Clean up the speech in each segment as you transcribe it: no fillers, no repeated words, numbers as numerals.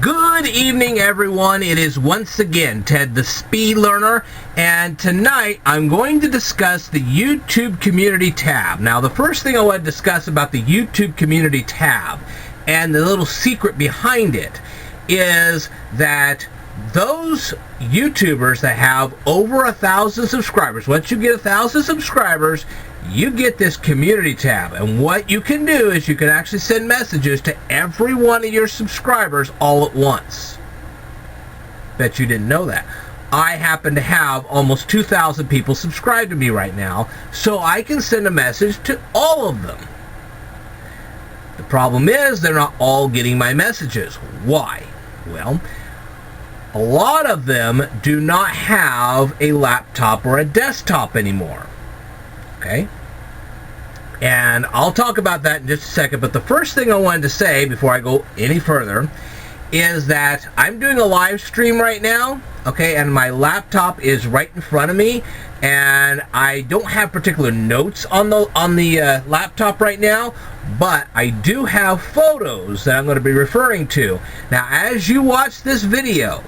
Good evening, everyone. It is once again Ted the Speed Learner, and tonight I'm going to discuss the YouTube Community tab. Now, the first thing I want to discuss about the YouTube Community tab and the little secret behind it is that those YouTubers that have over 1,000 subscribers, once you get 1,000 subscribers, you get this community tab. And what you can do is you can actually send messages to every one of your subscribers all at once. Bet you didn't know that. I happen to have almost 2,000 people subscribed to me right now, so I can send a message to all of them. The problem is they're not all getting my messages. Why? Well, a lot of them do not have a laptop or a desktop anymore. Okay? And I'll talk about that in just a second, but the first thing I wanted to say before I go any further is that I'm doing a live stream right now, okay, and my laptop is right in front of me, and I don't have particular notes on the laptop right now, but I do have photos that I'm going to be referring to. Now, as you watch this video,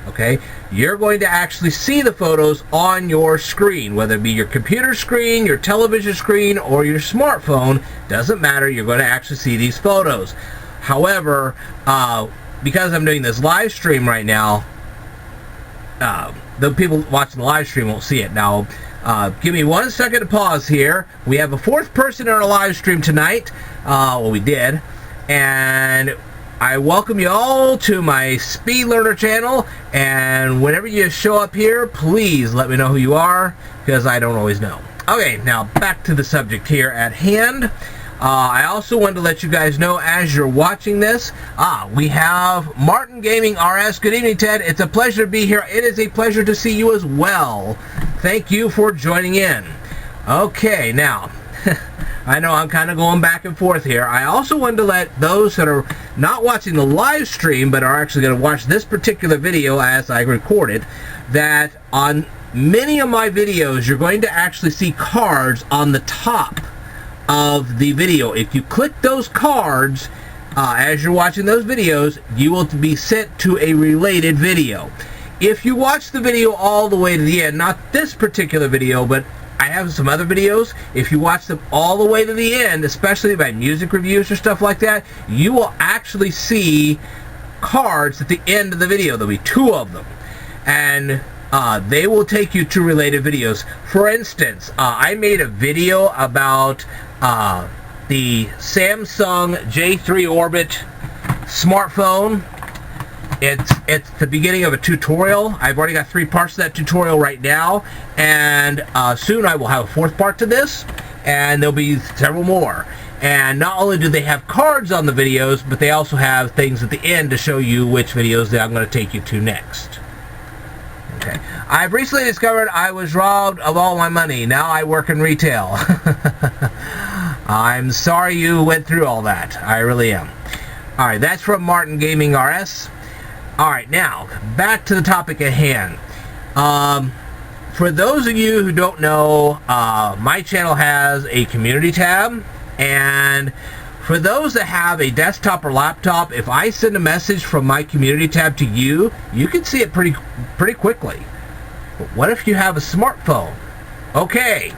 okay, you're going to actually see the photos on your screen, whether it be your computer screen, your television screen, or your smartphone. Doesn't matter, you're going to actually see these photos. However, because I'm doing this live stream right now, the people watching the live stream won't see it. Now, give me 1 second to pause here. We have a fourth person in our live stream tonight. Well, we did. And I welcome you all to my Speed Learner channel, and whenever you show up here, please let me know who you are, because I don't always know. Okay, now back to the subject here at hand. I also wanted to let you guys know as you're watching this, we have Martin Gaming RS. Good evening, Ted. It's a pleasure to be here. It is a pleasure to see you as well. Thank you for joining in. Okay, now, I know I'm kind of going back and forth here. I also wanted to let those that are not watching the live stream but are actually going to watch this particular video as I record it, that on many of my videos you're going to actually see cards on the top of the video. If you click those cards as you're watching those videos, you will be sent to a related video. If you watch the video all the way to the end, not this particular video, but I have some other videos, if you watch them all the way to the end, especially by music reviews or stuff like that, you will actually see cards at the end of the video. There'll be 2 of them, and they will take you to related videos. For instance, I made a video about the Samsung J3 Orbit smartphone. It's the beginning of a tutorial. I've already got 3 parts to that tutorial right now, and soon I will have a 4th part to this, and there'll be several more. And not only do they have cards on the videos, but they also have things at the end to show you which videos that I'm going to take you to next. Okay. I've recently discovered I was robbed of all my money. Now I work in retail. I'm sorry you went through all that. I really am. Alright, that's from Martin Gaming RS. Alright, now, back to the topic at hand. For those of you who don't know, my channel has a community tab, and for those that have a desktop or laptop, if I send a message from my community tab to you, you can see it pretty quickly. But what if you have a smartphone? Okay,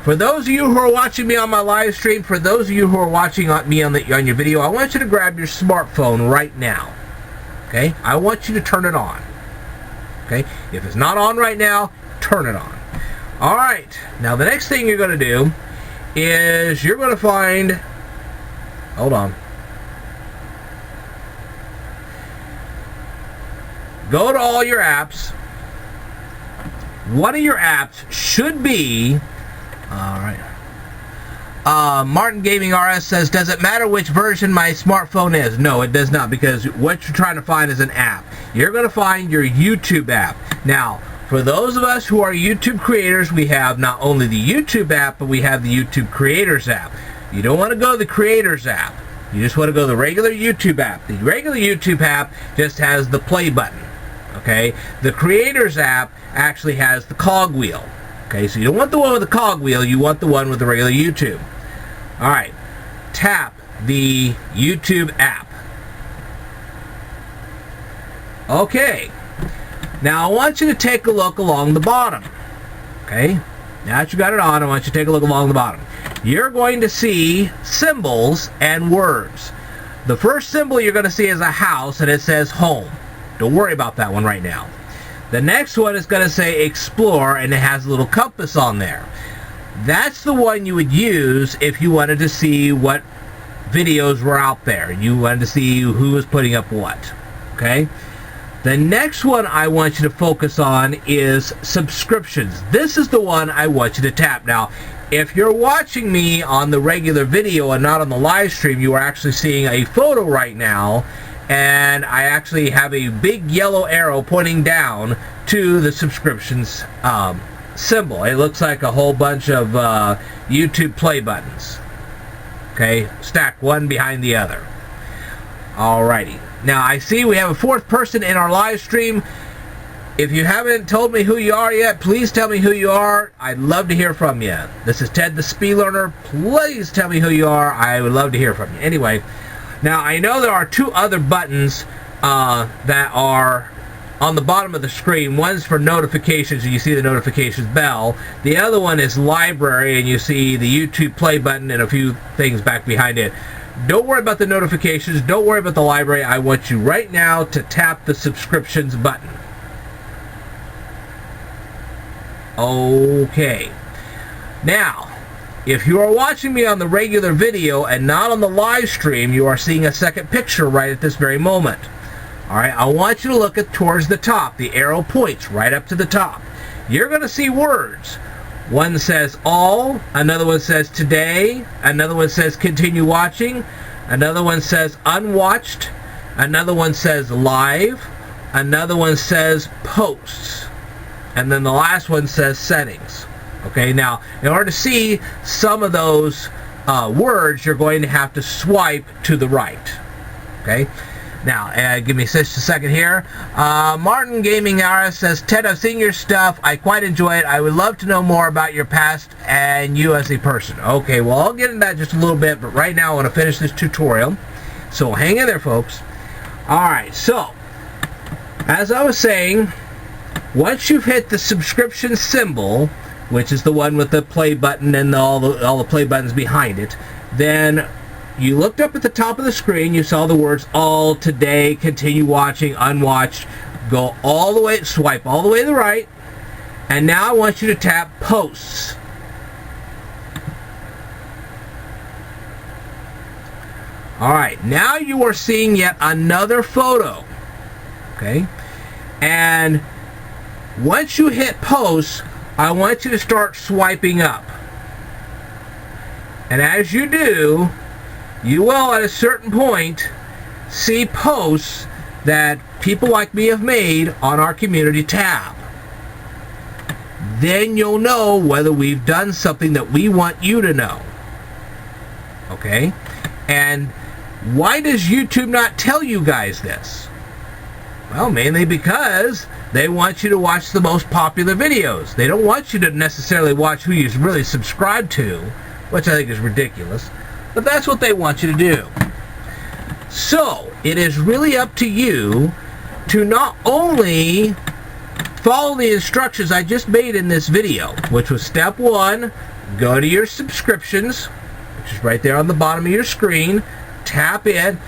for those of you who are watching me on my live stream, for those of you who are watching me on your video, I want you to grab your smartphone right now. Okay, I want you to turn it on. Okay, if it's not on right now, turn it on. Alright, now the next thing you're going to do is you're going to find, hold on, go to all your apps. One of your apps should be, alright, Martin Gaming RS says, does it matter which version my smartphone is? No, it does not, because what you're trying to find is an app. You're going to find your YouTube app. Now, for those of us who are YouTube creators, we have not only the YouTube app, but we have the YouTube Creators app. You don't want to go to the Creators app. You just want to go to the regular YouTube app. The regular YouTube app just has the play button. Okay? The Creators app actually has the cogwheel. Okay, so you don't want the one with the cogwheel, you want the one with the regular YouTube. Alright, tap the YouTube app. Okay. Now I want you to take a look along the bottom. Okay. Now that you got it on, I want you to take a look along the bottom. You're going to see symbols and words. The first symbol you're going to see is a house, and it says home. Don't worry about that one right now. The next one is going to say explore, and it has a little compass on there. That's the one you would use if you wanted to see what videos were out there. You wanted to see who was putting up what. Okay? The next one I want you to focus on is subscriptions. This is the one I want you to tap. Now, if you're watching me on the regular video and not on the live stream, you are actually seeing a photo right now, and I actually have a big yellow arrow pointing down to the subscriptions symbol. It looks like a whole bunch of YouTube play buttons. Okay, stacked one behind the other. Alrighty. Now I see we have a fourth person in our live stream. If you haven't told me who you are yet, please tell me who you are. I'd love to hear from you. This is Ted the Speed Learner. Please tell me who you are. I would love to hear from you. Anyway, now I know there are two other buttons that are on the bottom of the screen. One's for notifications, and you see the notifications bell. The other one is library, and you see the YouTube play button and a few things back behind it. Don't worry about the notifications. Don't worry about the library. I want you right now to tap the subscriptions button. Okay. Now, if you are watching me on the regular video and not on the live stream, you are seeing a second picture right at this very moment. Alright, I want you to look towards the top. The arrow points right up to the top. You're going to see words. One says all, another one says today, another one says continue watching, another one says unwatched, another one says live, another one says posts, and then the last one says settings. Okay, now in order to see some of those words, you're going to have to swipe to the right. Okay. Now, give me just a second here. Martin Gaming Ara says, Ted, I've seen your stuff. I quite enjoy it. I would love to know more about your past and you as a person. Okay, well, I'll get into that just a little bit, but right now I want to finish this tutorial. So hang in there, folks. Alright, so, as I was saying, once you've hit the subscription symbol, which is the one with the play button and all the play buttons behind it, then you looked up at the top of the screen, you saw the words all, today, continue watching, unwatched. Go all the way, swipe all the way to the right, and now I want you to tap posts. Alright, now you are seeing yet another photo. Okay? And once you hit posts, I want you to start swiping up. And as you do, you will at a certain point see posts that people like me have made on our community tab. Then you'll know whether we've done something that we want you to know. Okay? And why does YouTube not tell you guys this? Well, mainly because they want you to watch the most popular videos. They don't want you to necessarily watch who you really subscribe to, which I think is ridiculous. But that's what they want you to do. So, it is really up to you to not only follow the instructions I just made in this video, which was step 1, go to your subscriptions, which is right there on the bottom of your screen, tap in,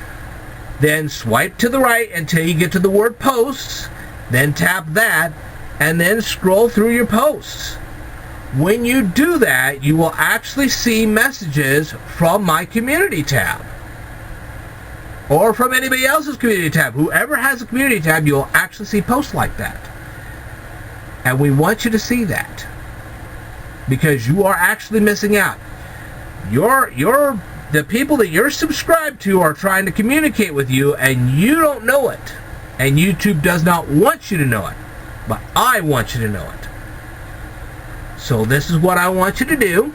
then swipe to the right until you get to the word posts, then tap that, and then scroll through your posts. When you do that, you will actually see messages from my community tab. Or from anybody else's community tab. Whoever has a community tab, you'll actually see posts like that. And we want you to see that. Because you are actually missing out. The people that you're subscribed to are trying to communicate with you, and you don't know it. And YouTube does not want you to know it. But I want you to know it. So this is what I want you to do.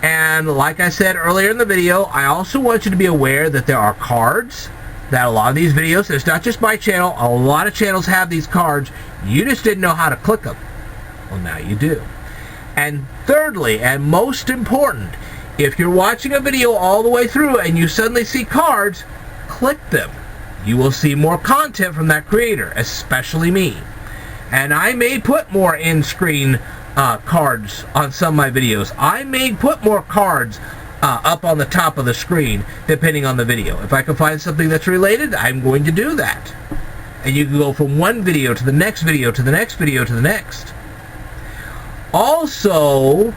And like I said earlier in the video, I also want you to be aware that there are cards that a lot of these videos, it's not just my channel, a lot of channels have these cards. You just didn't know how to click them. Well, now you do. And thirdly, and most important, if you're watching a video all the way through and you suddenly see cards, click them. you will see more content from that creator, especially me. And I may put more in-screen cards on some of my videos. I may put more cards up on the top of the screen, depending on the video. If I can find something that's related, I'm going to do that. And you can go from one video to the next video to the next video to the next. Also,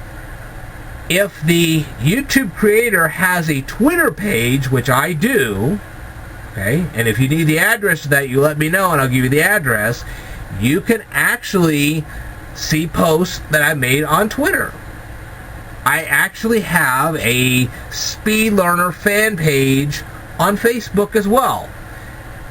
if the YouTube creator has a Twitter page, which I do, okay, and if you need the address to that, you let me know and I'll give you the address, you can actually see posts that I made on Twitter. I actually have a Speed Learner fan page on Facebook as well.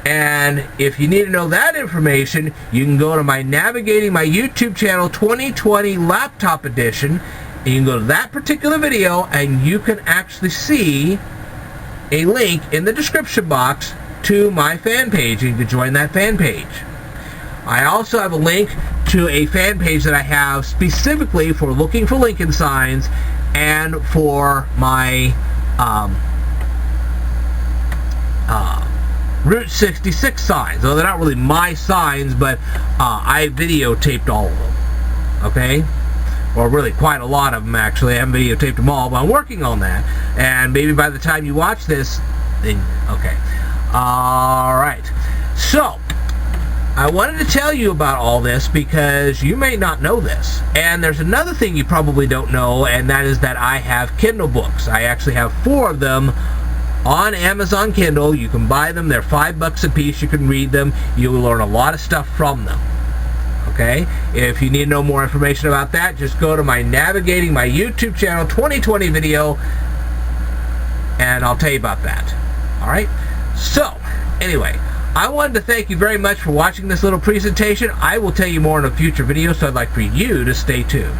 And if you need to know that information, you can go to my Navigating My YouTube Channel 2020 Laptop Edition, and you can go to that particular video, and you can actually see a link in the description box to my fan page, and you can join that fan page. I also have a link to a fan page that I have specifically for looking for Lincoln signs and for my Route 66 signs. Though they're not really my signs, but I videotaped all of them. Okay? Or really quite a lot of them, actually. I haven't videotaped them all, but I'm working on that. And maybe by the time you watch this, then, okay. Alright. So, I wanted to tell you about all this because you may not know this. And there's another thing you probably don't know, and that is that I have Kindle books. I actually have 4 of them on Amazon Kindle. You can buy them. They're $5 a piece. You can read them. You'll learn a lot of stuff from them. Okay? If you need to know more information about that, just go to my Navigating My YouTube Channel 2020 video, and I'll tell you about that. Alright? So, anyway, I wanted to thank you very much for watching this little presentation. I will tell you more in a future video, so I'd like for you to stay tuned.